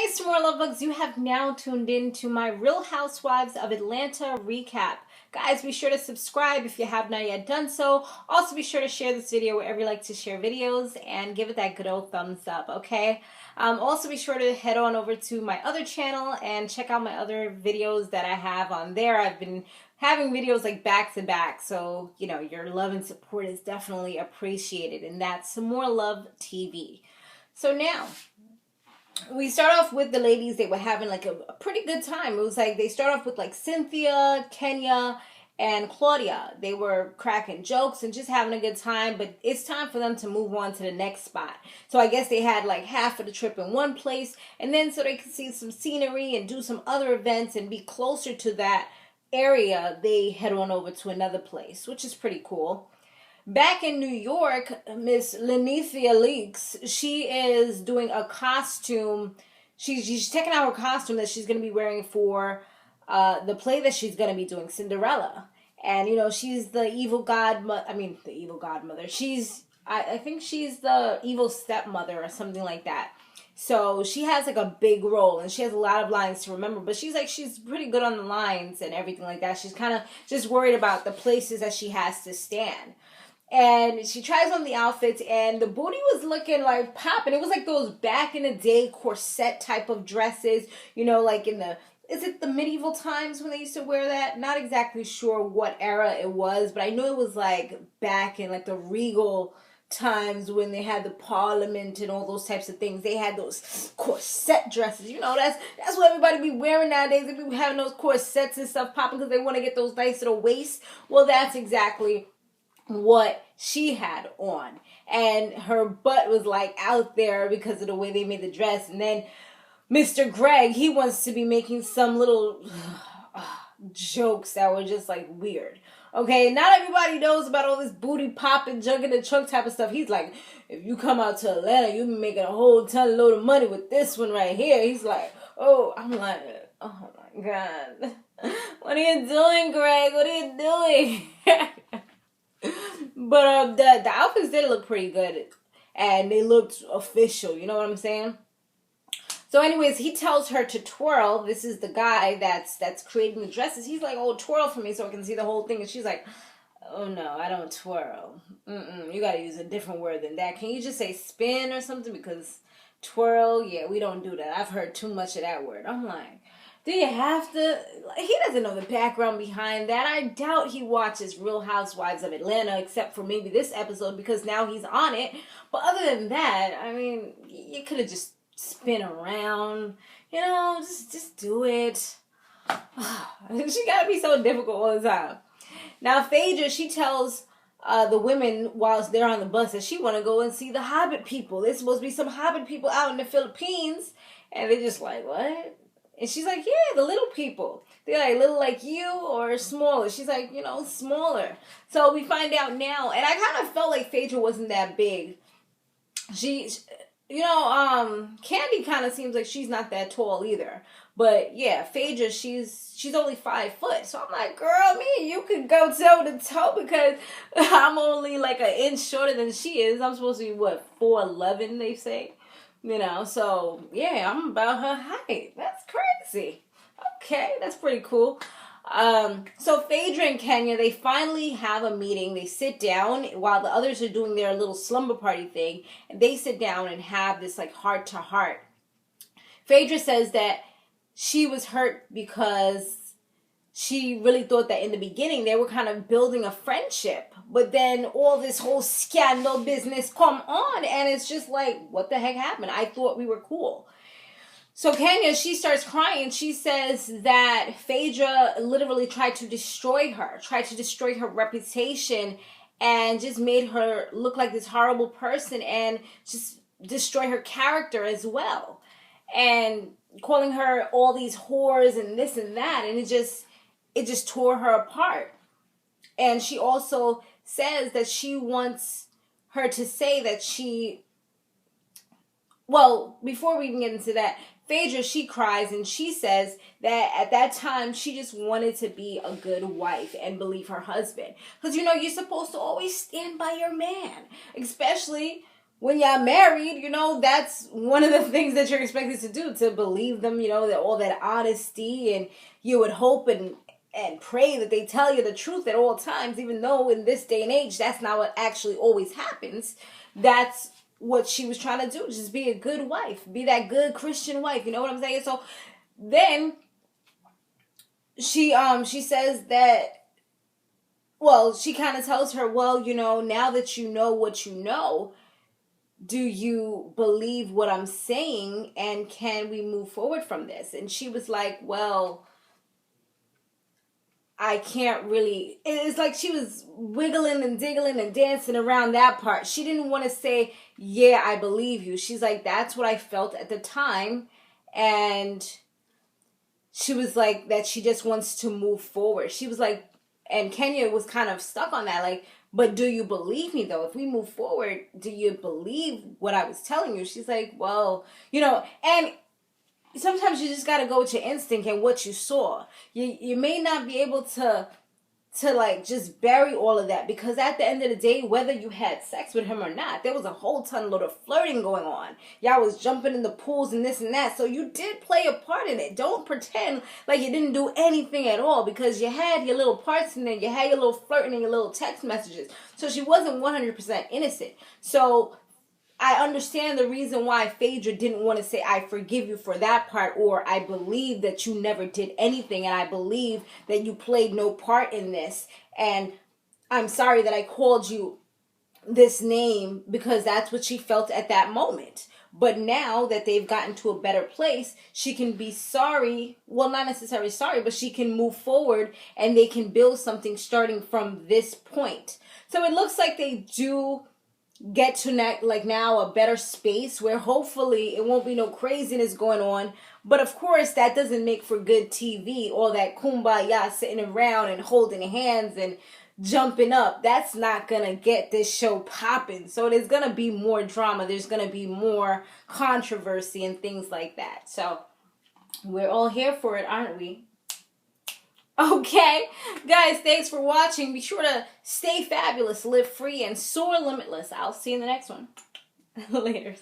Hey, Samore Love, you have now tuned in to my Real Housewives of Atlanta recap. Guys, be sure to subscribe if you have not yet done so. Also, be sure to share this video wherever you like to share videos and give it that good old thumbs up, okay? Also, be sure to head on over to my other channel and check out my other videos that I have on there. I've been having videos like back to back, so, you know, your love and support is definitely appreciated, and that's Samore Love TV. So now, we start off with the ladies. They were having like a pretty good time. It was like they start off with like Cynthia, Kenya, and Claudia. They were cracking jokes and just having a good time, but it's time for them to move on to the next spot. So I guess they had like half of the trip in one place, and then so they could see some scenery and do some other events and be closer to that area, they head on over to another place, which is pretty cool. Back in New York, Miss Lenithia Leaks, she is doing a costume. She's checking out her costume that she's going to be wearing for the play that she's going to be doing, Cinderella. And, you know, she's the evil godmother. I mean, the evil godmother. I think she's the evil stepmother or something like that. So she has like a big role and she has a lot of lines to remember, but she's pretty good on the lines and everything like that. She's kind of just worried about the places that she has to stand. And she tries on the outfits, and the booty was looking like popping. It was like those back in the day corset type of dresses, you know, like is it the medieval times when they used to wear that? Not exactly sure what era it was, but I know it was like back in like the regal times when they had the parliament and all those types of things. They had those corset dresses. You know, that's what everybody be wearing nowadays. They be having those corsets and stuff popping because they want to get those nice little waists. Well, that's exactly what she had on, and her butt was like out there because of the way they made the dress. And then Mr. Greg, he wants to be making some little jokes that were just like weird. Okay, not everybody knows about all this booty popping, junk in the trunk type of stuff. He's like, if you come out to Atlanta, you be making a whole ton load of money with this one right here. He's like, oh, I'm like, oh my God, what are you doing, Greg? What are you doing? But the outfits did look pretty good, and they looked official. You know what I'm saying? So, anyways, he tells her to twirl. This is the guy that's creating the dresses. He's like, "Oh, twirl for me so I can see the whole thing." And she's like, "Oh no, I don't twirl. You gotta use a different word than that. Can you just say spin or something? Because twirl, yeah, we don't do that. I've heard too much of that word." I'm like, do you have to? He doesn't know the background behind that. I doubt he watches Real Housewives of Atlanta, except for maybe this episode because now he's on it. But other than that, I mean, you could have just spin around. You know, just do it. She gotta be so difficult all the time. Now, Phaedra, she tells the women whilst they're on the bus that she want to go and see the Hobbit people. There's supposed to be some Hobbit people out in the Philippines. And they're just like, what? And she's like, yeah, the little people. They're like little like you or smaller. She's like, you know, smaller. So we find out now. And I kind of felt like Phaedra wasn't that big. Candy kind of seems like she's not that tall either. But yeah, Phaedra, she's only 5 foot. So I'm like, girl, me and you could go toe to toe because I'm only like an inch shorter than she is. I'm supposed to be, 4'11", they say. You know, so, yeah, I'm about her height. That's crazy. Okay, that's pretty cool. So Phaedra and Kenya, they finally have a meeting. They sit down while the others are doing their little slumber party thing. And they sit down and have this, like, heart-to-heart. Phaedra says that she was hurt because she really thought that in the beginning they were kind of building a friendship. But then all this whole scandal business come on. And it's just like, what the heck happened? I thought we were cool. So Kenya, she starts crying. She says that Phaedra literally tried to destroy her reputation, and just made her look like this horrible person and just destroy her character as well. And calling her all these whores and this and that. And it just tore her apart. And she also says that she wants her to say that before we even get into that, Phaedra, she cries and she says that at that time she just wanted to be a good wife and believe her husband. Because, you know, you're supposed to always stand by your man. Especially when y'all married, you know, that's one of the things that you're expected to do, to believe them, you know, that all that honesty, and you would hope and pray that they tell you the truth at all times, even though in this day and age, that's not what actually always happens. That's what she was trying to do. Just be a good wife. Be that good Christian wife. You know what I'm saying? So then she says that, well, she kind of tells her, well, you know, now that you know what you know, do you believe what I'm saying, and can we move forward from this? And she was like, well, I can't really. It's like she was wiggling and diggling and dancing around that part. She didn't want to say, yeah, I believe you. She's like, that's what I felt at the time. And she was like, that she just wants to move forward. She was like, and Kenya was kind of stuck on that. Like, but do you believe me though? If we move forward, do you believe what I was telling you? She's like, well, you know, and sometimes you just got to go with your instinct and what you saw. You may not be able to like just bury all of that, because at the end of the day, whether you had sex with him or not, there was a whole ton load of flirting going on. Y'all was jumping in the pools and this and that. So you did play a part in it. Don't pretend like you didn't do anything at all, because you had your little parts in there. You had your little flirting and your little text messages. So she wasn't 100% innocent. So I understand the reason why Phaedra didn't want to say, I forgive you for that part, or I believe that you never did anything, and I believe that you played no part in this, and I'm sorry that I called you this name, because that's what she felt at that moment. But now that they've gotten to a better place, she can be sorry. Well, not necessarily sorry, but she can move forward, and they can build something starting from this point. So it looks like they do get to now a better space where hopefully it won't be no craziness going on. But of course, that doesn't make for good TV. All that kumbaya sitting around and holding hands and jumping up. That's not gonna get this show popping. So there's gonna be more drama. There's gonna be more controversy and things like that. So we're all here for it, aren't we? Okay, guys, thanks for watching. Be sure to stay fabulous, live free, and soar limitless. I'll see you in the next one. Later.